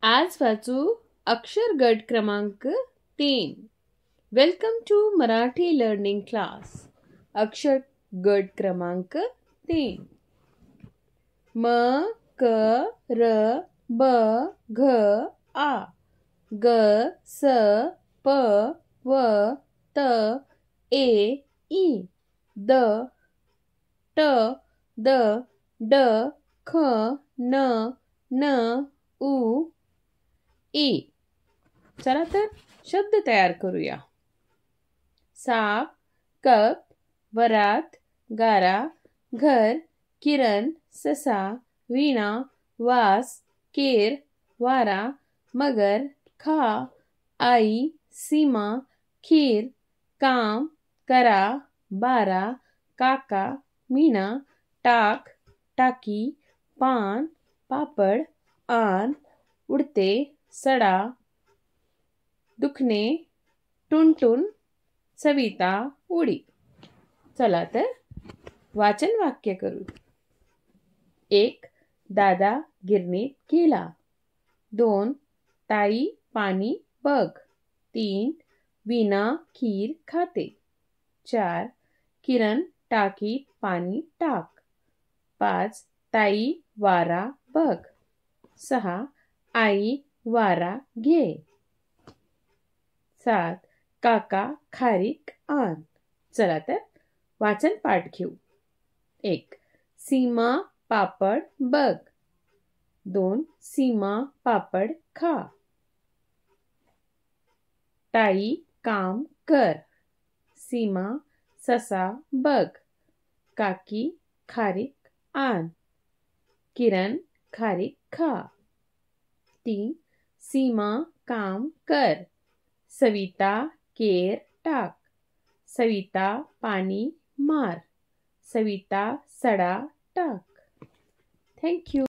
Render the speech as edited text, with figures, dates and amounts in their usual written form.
आज वाचू अक्षर गट क्रमांक 3. Welcome to Marathi learning class. अक्षर गट क्रमांक 3. म क र ब घ आ ग स प व त ए ई द ट द ड ख न न उ ई. चला तर शब्द तयार करूया. साप, कप, वरात, गारा, घर, किरण, ससा, वीणा, वास, केर, वारा, मगर, खा, आई, सीमा, खीर, काम, करा, बारा, काका, मीना, टाक, टाकी, पान, पापड, आन, उडते, सडा, दुखणे, टुनटुन, सविता, उडी. चला तर वाचन वाक्य करू. 1. दादा गिरणीत गेला. 2. ताई पाणी बघ. 3. वीणा खीर खाते. 4. किरण टाकीत पाणी टाक. 5. ताई वारा बघ. 6. आई वारा घे. 7. काका खारीक आण. चला तर वाचन पाठ घेऊ. 1. सीमा पापड बघ. 2. सीमा पापड खा. ताई काम कर. सीमा ससा बघ. काकी खारीक आण. किरण खारीक खा. 3. सीमा काम कर. सविता केर टाक. सविता पाणी मार. सविता सडा टाक. Thank you.